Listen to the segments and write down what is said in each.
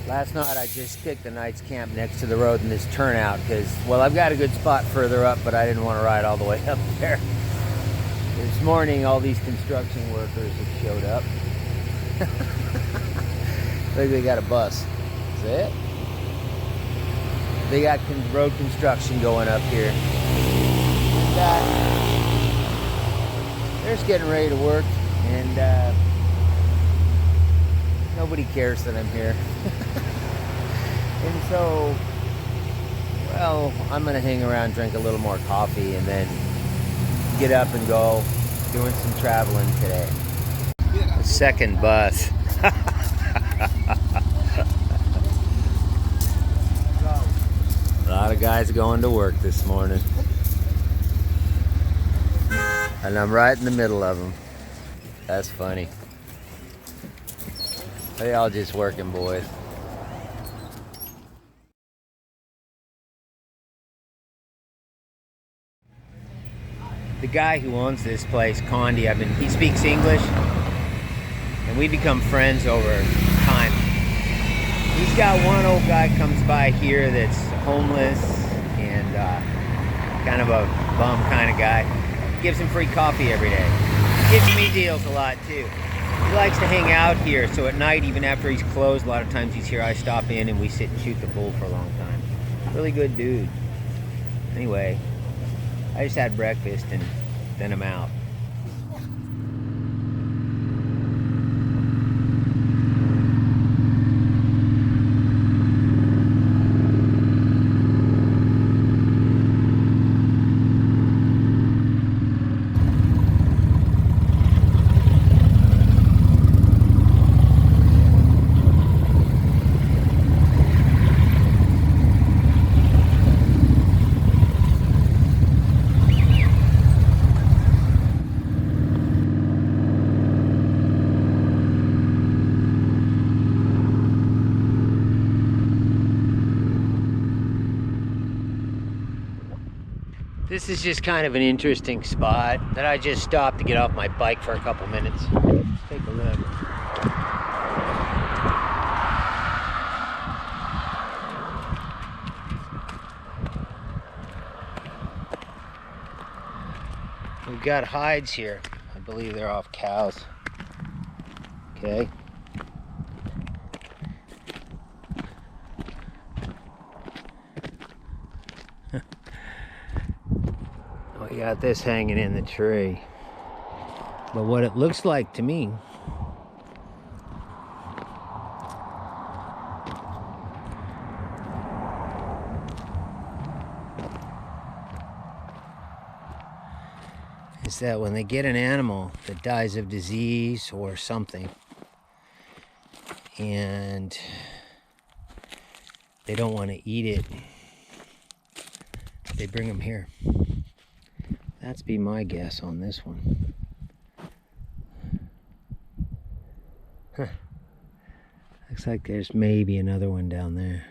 Last night I just picked a night's camp next to the road in this turnout because, well, I've got a good spot further up, but I didn't want to ride all the way up there. This morning all these construction workers have showed up. Look, they got a bus. Is that it? They got road construction going up here. And, they're just getting ready to work, and nobody cares that I'm here. And so, well, I'm gonna hang around, drink a little more coffee, and then get up and go doing some traveling today. The second bus. A lot of guys going to work this morning. And I'm right in the middle of them. That's funny. They all just working boys. The guy who owns this place, Condi, he speaks English, and we become friends over time. He's got one old guy comes by here that's homeless and kind of a bum kind of guy. Gives him free coffee every day. Gives me deals a lot too. He likes to hang out here, so at night, even after he's closed, a lot of times he's here, I stop in and we sit and shoot the bull for a long time. Really good dude. Anyway, I just had breakfast and then I'm out. This is just kind of an interesting spot that I just stopped to get off my bike for a couple minutes. Let's take a look. We've got hides here. I believe they're off cows. Okay. We got this hanging in the tree. But what it looks like to me is that when they get an animal that dies of disease or something and they don't want to eat it, they bring them here. That's be my guess on this one. Huh. Looks like there's maybe another one down there.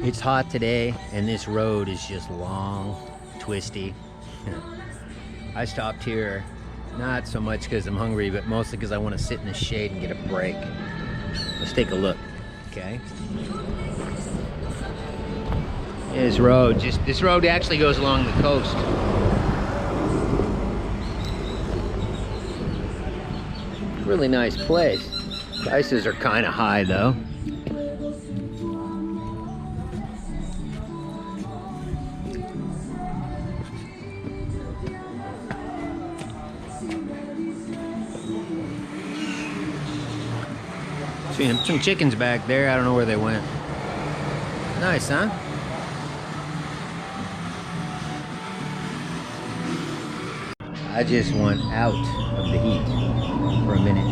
It's hot today, and this road is just long, twisty. I stopped here, not so much because I'm hungry, but mostly because I want to sit in the shade and get a break. Let's take a look, okay? This road actually goes along the coast. Really nice place. Prices are kind of high though. Some chickens back there. I don't know where they went. Nice, huh? I just want out of the heat for a minute.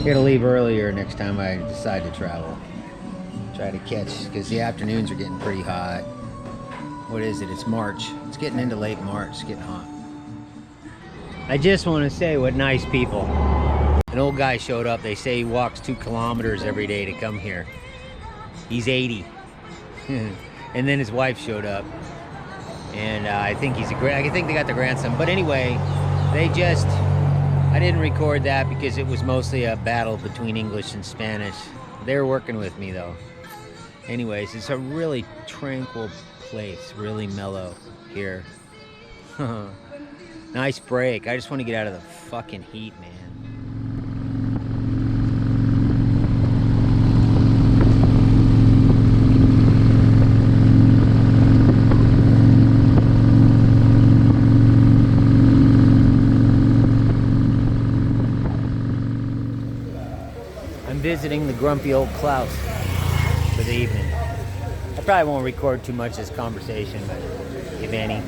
Here to leave earlier next time I decide to travel. Try to catch, because the afternoons are getting pretty hot. What is it? It's March. It's getting into late March. It's getting hot. I just want to say what nice people. An old guy showed up. They say he walks 2 kilometers every day to come here. He's 80. And then his wife showed up. And I think I think they got the grandson. But anyway, I didn't record that because it was mostly a battle between English and Spanish. They were working with me though. Anyways, it's a really tranquil place, really mellow here. Nice break. I just want to get out of the fucking heat, man. I'm visiting the grumpy old Klaus for the evening. I probably won't record too much of this conversation, if any.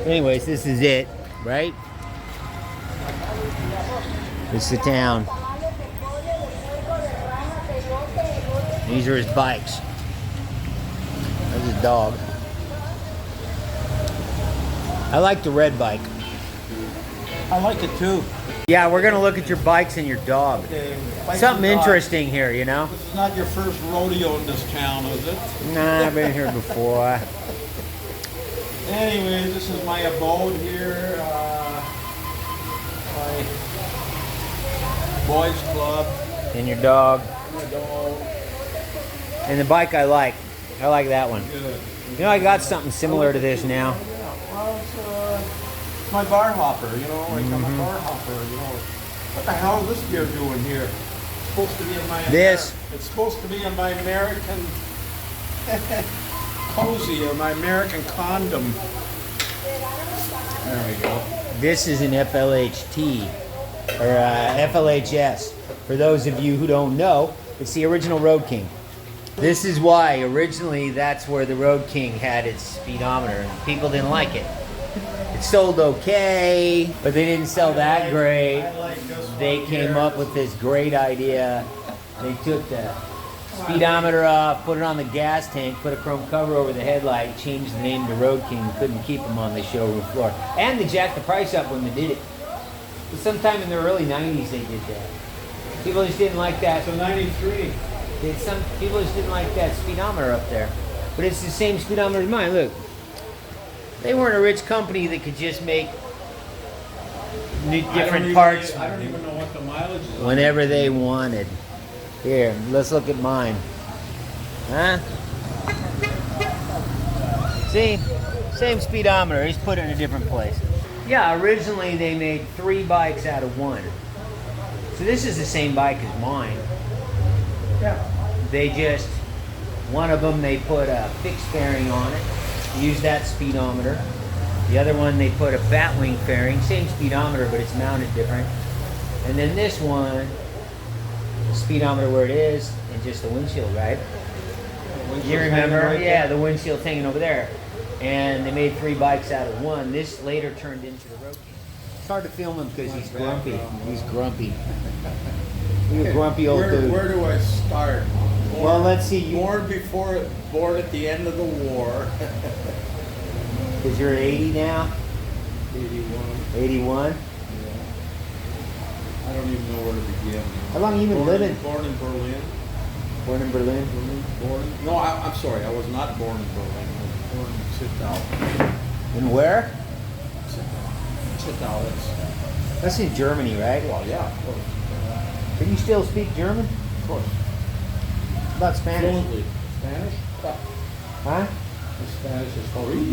Anyways, this is it, right? This is the town. These are his bikes. There's his dog. I like the red bike. I like it too. Yeah, we're gonna look at your bikes and your dog. Okay, Something interesting here, you know? This is not your first rodeo in this town, is it? Nah, I've been here before. Anyways, this is my abode here. My boys club. And your dog. My dog. And the bike I like. I like that one. Good. You know, I got something similar to this now. Yeah, well, it's my bar hopper, you know, like I'm a bar hopper, you know. What the hell is this gear doing here? It's supposed to be in my... This. It's supposed to be in my American cozy, or my American condom. There we go. This is an FLHT, or FLHS. For those of you who don't know, it's the original Road King. This is why originally that's where the Road King had its speedometer, and people didn't like it. It sold okay, but they didn't sell that great. They came up with this great idea. They took the speedometer off, put it on the gas tank, put a chrome cover over the headlight, changed the name to Road King. Couldn't keep them on the showroom floor. And they jacked the price up when they did it. But sometime in the early 90s they did that. People just didn't like that. So 93. Some people just didn't like that speedometer up there. But it's the same speedometer as mine. Look. They weren't a rich company that could just make different parts. I don't even know what the mileage is. Whenever they wanted. Here, let's look at mine. Huh? See? Same speedometer. He's put it in a different place. Yeah, originally they made 3 bikes out of 1. So this is the same bike as mine. Yeah. They just, one of them they put a fixed fairing on it. Use that speedometer. The other one they put a bat wing fairing, same speedometer but it's mounted different. And then this one, the speedometer where it is, and just the windshield, right? You remember? Right, yeah, the windshield's hanging over there. And they made 3 bikes out of 1. This later turned into the Road King. It's hard to film him because he's grumpy. He's grumpy. He's a grumpy old dude. Where do I start? Well, let's see. Born at the end of the war. Because you're 80 now? 81. 81? Yeah. I don't even know where to begin. How long have you been living? Born in Berlin. Born in Berlin? No, I'm sorry. I was not born in Berlin. I was born in Zittau. In where? Zittau. That's in Germany, right? Well, yeah, of course. Can you still speak German? Of course. About Spanish? Fluently. Spanish? Yeah. Huh? Spanish is horrible.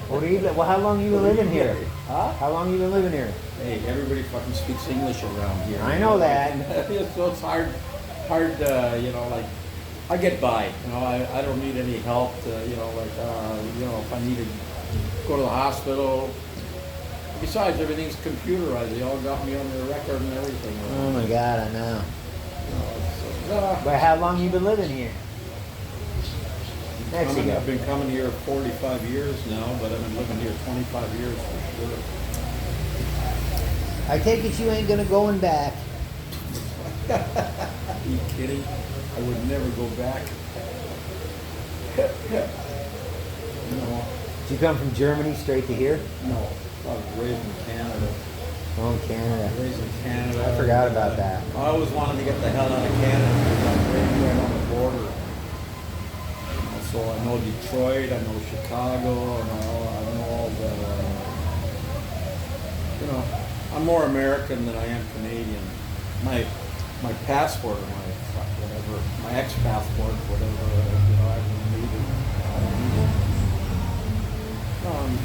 Horrible. Well, how long you been living here? Huh? How long you been living here? Hey, everybody fucking speaks English around here. I know that. So it's hard, you know, like, I get by, you know, I don't need any help to, you know, like, you know, if I need to go to the hospital. Besides, everything's computerized. They all got me on their record and everything. Oh my God, I know. You know, But how long you been living here? Mexico. I've been coming here 45 years now, but I've been living here 25 years for sure. I take it you ain't gonna going back. Are you kidding? I would never go back. No, Did you come from Germany straight to here? No, I was raised in Canada. Oh, in Canada. Raised in Canada. I forgot about that. I always wanted to get the hell out of Canada because I'm right on the border. So I know Detroit, I know Chicago, I know all the, I'm more American than I am Canadian. My passport, or my ex-passport, whatever, I needed. I'm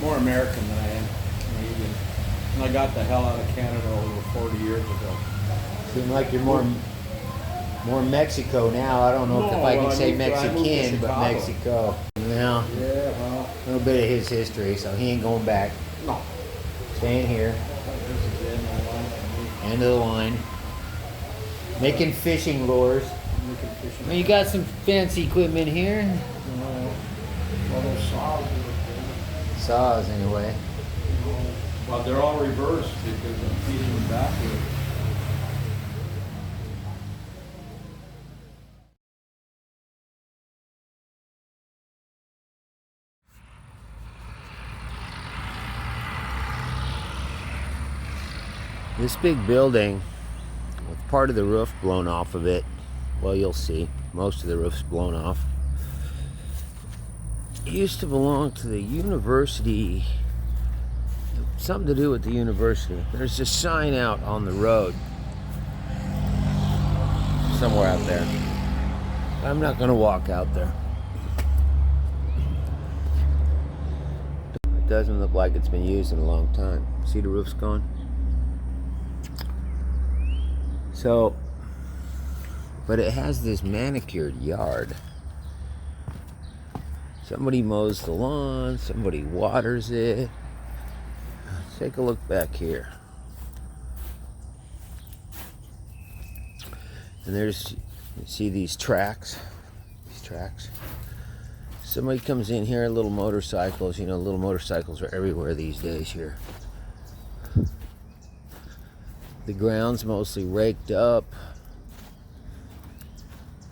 more American than I am Canadian. And I got the hell out of Canada over 40 years ago. Seem like you're more Mexico now. I don't know if I can say Mexican, but Mexico. Yeah. Yeah, well. A little bit of his history, so he ain't going back. No. Staying here. This is the end of the line. End of the line. Making fishing lures. Well, you got some fancy equipment here. Well, those saws. Saws, anyway. Well, they're all reversed because I'm feeding them backwards. This big building with part of the roof blown off of it, well, you'll see, most of the roof's blown off. It used to belong to the university, something to do with the university. There's a sign out on the road somewhere out there. I'm not going to walk out there. It doesn't look like it's been used in a long time. See, the roof's gone. So, but it has this manicured yard. Somebody mows the lawn, somebody waters it. Let's take a look back here. And there's, you see these tracks? These tracks. Somebody comes in here, little motorcycles. Little motorcycles are everywhere these days here. The ground's mostly raked up,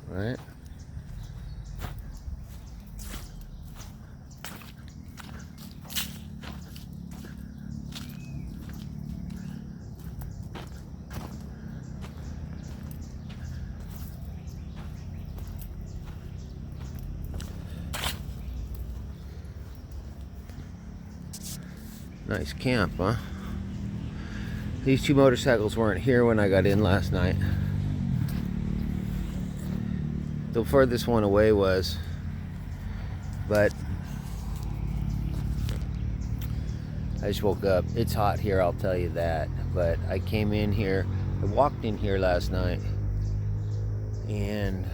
right? Nice camp, huh? These two motorcycles weren't here when I got in last night. The furthest one away was, but I just woke up. It's hot here, I'll tell you that. But I came in here, I walked in here last night and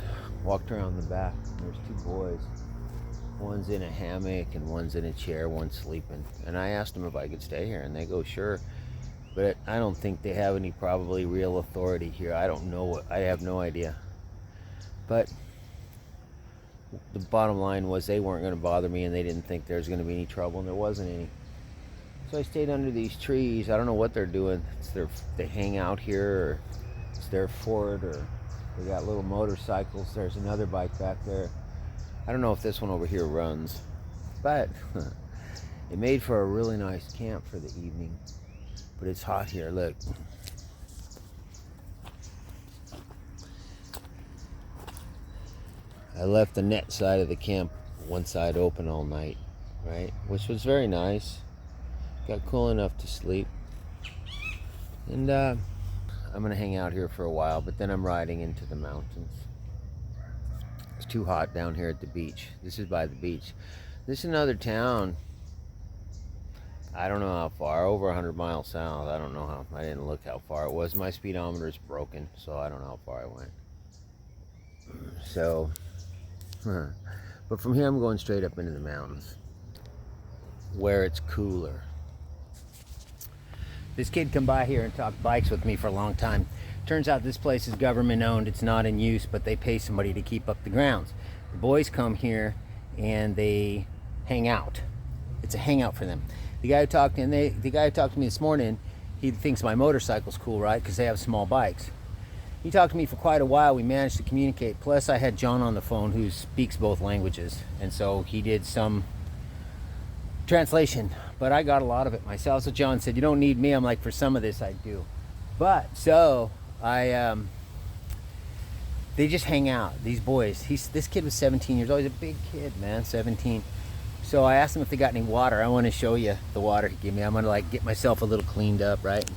walked around the back. There's two boys. One's in a hammock and one's in a chair, one's sleeping. And I asked them if I could stay here and they go, sure. But I don't think they have any probably real authority here. I don't know. I have no idea. But the bottom line was they weren't going to bother me and they didn't think there was going to be any trouble, and there wasn't any. So I stayed under these trees. I don't know what they're doing. They hang out here, or it's their fort, or they got little motorcycles. There's another bike back there. I don't know if this one over here runs, but it made for a really nice camp for the evening. But it's hot here, look. I left the net side of the camp, one side open all night, right? Which was very nice. Got cool enough to sleep. And I'm gonna hang out here for a while, but then I'm riding into the mountains. It's too hot down here at the beach. This is by the beach. This is another town. I don't know how far, over 100 miles south. I don't know how, I didn't look how far it was. My speedometer's broken, so I don't know how far I went. So, but from here I'm going straight up into the mountains, where it's cooler. This kid come by here and talked bikes with me for a long time. Turns out this place is government owned. It's not in use, but they pay somebody to keep up the grounds. The boys come here and they hang out. It's a hangout for them. The guy who talked to me this morning, he thinks my motorcycle's cool, right? Because they have small bikes. He talked to me for quite a while. We managed to communicate. Plus, I had John on the phone who speaks both languages, and so he did some Translation, but I got a lot of it myself. So John said, you don't need me. I'm like, for some of this I do. But so they just hang out, these boys. This kid was 17 years old. He's a big kid, man, 17. So I asked him if they got any water. I want to show you the water he gave me. I'm gonna like get myself a little cleaned up, right?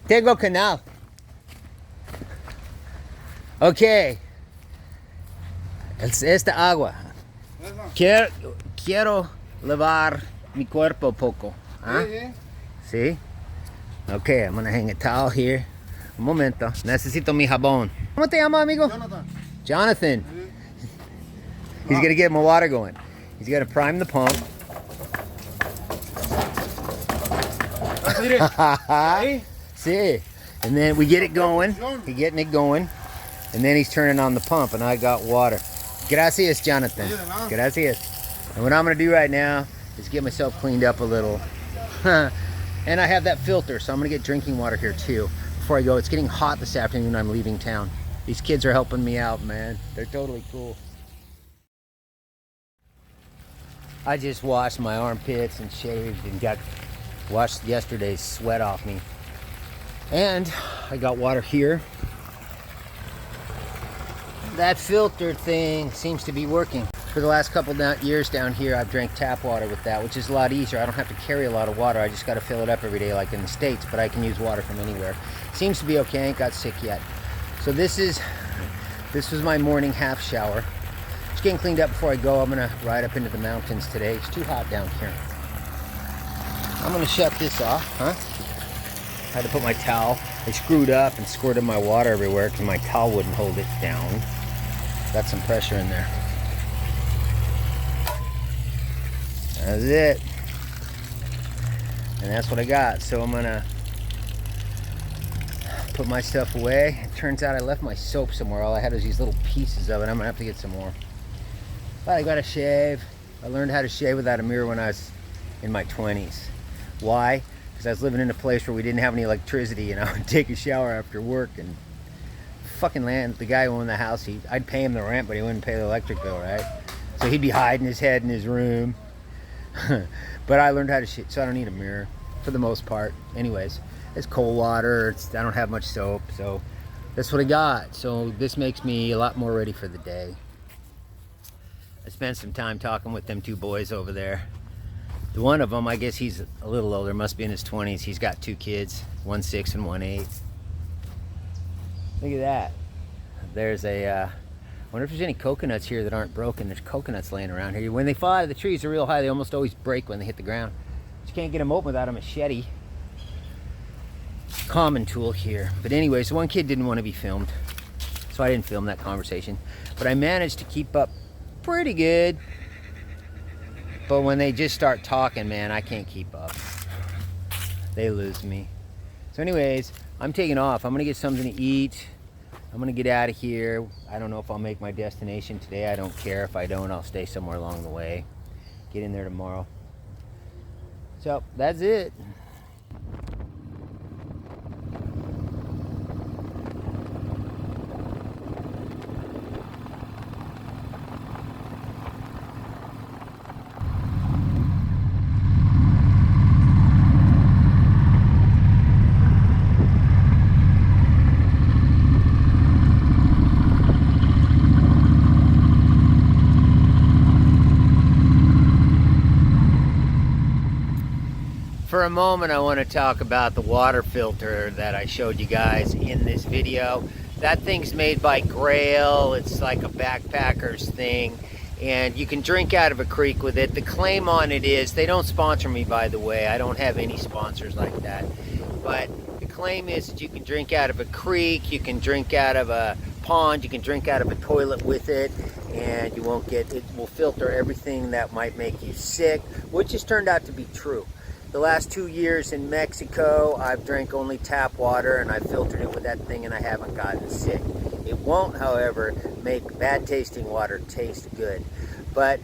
Tengo canal. Okay. Es esta agua. Quiero lavar mi cuerpo poco. Huh? See? Okay, I'm gonna hang a towel here. Un momento. Necesito mi jabón. ¿Cómo te llama, amigo? Jonathan. Jonathan. He's gonna get my water going. He's gonna prime the pump. See? And then we get it going. He's getting it going. And then he's turning on the pump and I got water. Gracias, Jonathan. Gracias. And what I'm gonna do right now is get myself cleaned up a little. And I have that filter, so I'm gonna get drinking water here too before I go. It's getting hot this afternoon. I'm leaving town. These kids are helping me out, man. They're totally cool. I just washed my armpits and shaved and washed yesterday's sweat off me. And I got water here. That filter thing seems to be working. For the last couple years down here, I've drank tap water with that, which is a lot easier. I don't have to carry a lot of water. I just got to fill it up every day like in the States, but I can use water from anywhere. Seems to be okay. I ain't got sick yet. So this was my morning half shower. Just getting cleaned up before I go. I'm going to ride up into the mountains today. It's too hot down here. I'm going to shut this off, huh? I had to put my towel. I screwed up and squirted my water everywhere because my towel wouldn't hold it down. Got some pressure in there. That's it. And that's what I got. So I'm gonna put my stuff away. It turns out I left my soap somewhere. All I had was these little pieces of it. I'm gonna have to get some more. But I gotta shave. I learned how to shave without a mirror when I was in my 20s. Why? Because I was living in a place where we didn't have any electricity and I would take a shower after work and fucking the guy who owned the house, I'd pay him the rent, but he wouldn't pay the electric bill, right? So he'd be hiding his head in his room. But I learned how to shit, so I don't need a mirror for the most part. Anyways, it's cold water. I don't have much soap, so that's what I got. So this makes me a lot more ready for the day. I spent some time talking with them two boys over there. The one of them, I guess he's a little older, must be in his 20s. He's got two kids, 1'6" and 1'8". Look at that. There's I wonder if there's any coconuts here that aren't broken. There's coconuts laying around here. When they fall out of the trees, they're real high. They almost always break when they hit the ground. You can't get them open without a machete. Common tool here. But anyways, one kid didn't want to be filmed, so I didn't film that conversation. But I managed to keep up pretty good. But when they just start talking, man, I can't keep up. They lose me. So anyways, I'm taking off. I'm gonna get something to eat. I'm gonna get out of here. I don't know if I'll make my destination today. I don't care. If I don't, I'll stay somewhere along the way. Get in there tomorrow. So that's it. For a moment, I want to talk about the water filter that I showed you guys in this video. That thing's made by Grail. It's like a backpacker's thing, and you can drink out of a creek with it. The claim on it is, they don't sponsor me, by the way. I don't have any sponsors like that. But the claim is that you can drink out of a creek, you can drink out of a pond, you can drink out of a toilet with it, and you won't get, it will filter everything that might make you sick, which has turned out to be true. The last 2 years in Mexico, I've drank only tap water and I filtered it with that thing and I haven't gotten sick. It won't, however, make bad tasting water taste good. But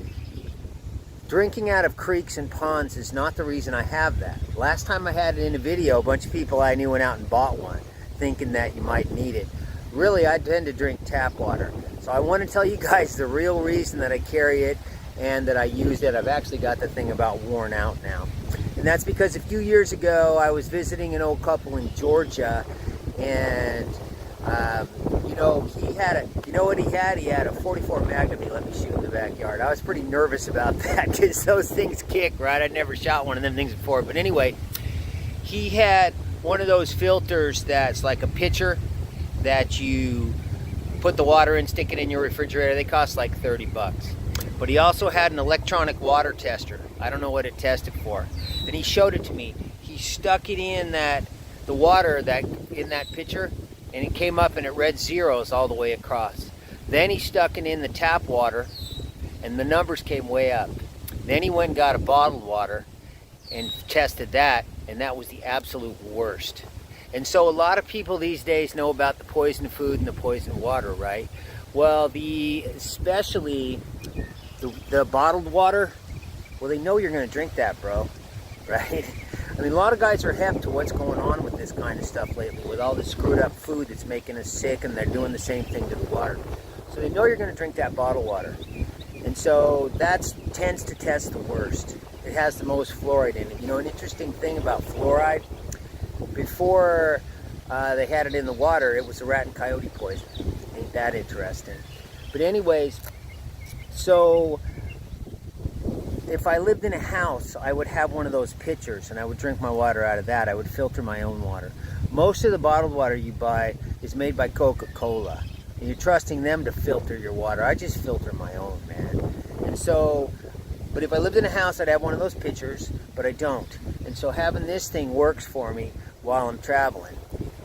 drinking out of creeks and ponds is not the reason I have that. Last time I had it in a video, a bunch of people I knew went out and bought one, thinking that you might need it. really I tend to drink tap water. So I want to tell you guys the real reason that I carry it and that I use it. I've actually got the thing about worn out now. And that's because a few years ago I was visiting an old couple in Georgia, and you know, he had a, you know what he had? He had a 44 Magnum he let me shoot in the backyard. I was pretty nervous about that because those things kick, right? I'd never shot one of them things before. But anyway, he had one of those filters that's like a pitcher that you put the water in, stick it in your refrigerator. They cost like 30 bucks. But he also had an electronic water tester. I don't know what it tested for. And he showed it to me. He stuck it in the water that in that pitcher, and it came up and it read zeros all the way across. Then he stuck it in the tap water, and the numbers came way up. Then he went and got a bottled water and tested that, and that was the absolute worst. And so a lot of people these days know about the poison food and the poison water, right? Well, especially the bottled water, well, they know you're going to drink that, bro, right? I mean, a lot of guys are hip to what's going on with this kind of stuff lately, with all the screwed up food that's making us sick, and they're doing the same thing to the water. So they know you're going to drink that bottled water. And so that tends to test the worst. It has the most fluoride in it. You know, an interesting thing about fluoride, before they had it in the water, it was a rat and coyote poison. Ain't that interesting? But anyways, so if I lived in a house, I would have one of those pitchers, and I would drink my water out of that. I would filter my own water. Most of the bottled water you buy is made by Coca-Cola, and you're trusting them to filter your water. I just filter my own, man. And so, but if I lived in a house, I'd have one of those pitchers, but I don't. And so having this thing works for me while I'm traveling.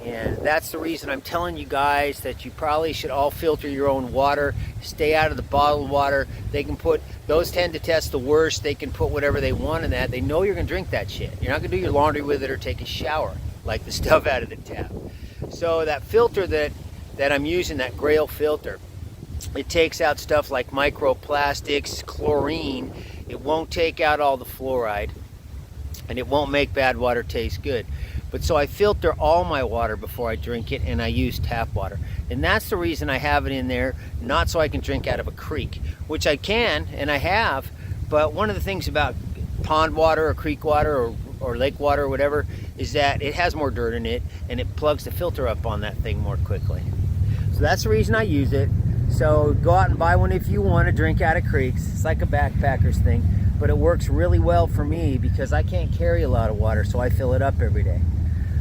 And that's the reason I'm telling you guys that you probably should all filter your own water. Stay out of the bottled water. They can put, those tend to test the worst. They can put whatever they want in that. They know you're going to drink that shit. You're not going to do your laundry with it or take a shower like the stuff out of the tap. So that filter that I'm using, that Grail filter, it takes out stuff like microplastics, chlorine. It won't take out all the fluoride, and it won't make bad water taste good. But so I filter all my water before I drink it, and I use tap water. And that's the reason I have it in there, not so I can drink out of a creek, which I can, and I have. But one of the things about pond water or creek water or lake water or whatever is that it has more dirt in it, and it plugs the filter up on that thing more quickly. So that's the reason I use it. So go out and buy one if you want to drink out of creeks. It's like a backpacker's thing, but it works really well for me because I can't carry a lot of water, so I fill it up every day.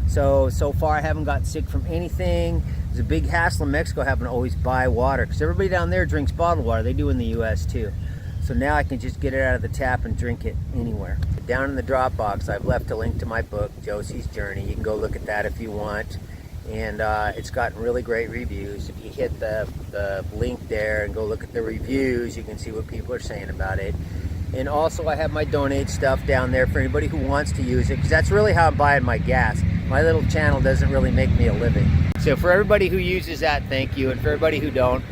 So far I haven't got sick from anything. There's a big hassle in Mexico having to always buy water because everybody down there drinks bottled water. They do in the US too. So now I can just get it out of the tap and drink it anywhere. Down in the Dropbox, I've left a link to my book, Josie's Journey. You can go look at that if you want. And it's gotten really great reviews. If you hit the link there and go look at the reviews, you can see what people are saying about it. And also I have my donate stuff down there for anybody who wants to use it, because that's really how I'm buying my gas. My little channel doesn't really make me a living. So for everybody who uses that, thank you. And for everybody who don't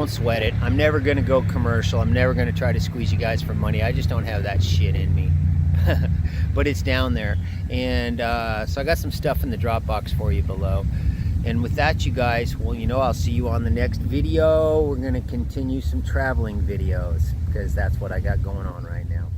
sweat it. I'm never going to go commercial. I'm never going to try to squeeze you guys for money. I just don't have that shit in me. But it's down there. And so I got some stuff in the Dropbox for you below. And with that, you guys, well, you know, I'll see you on the next video. We're going to continue some traveling videos because that's what I got going on right now.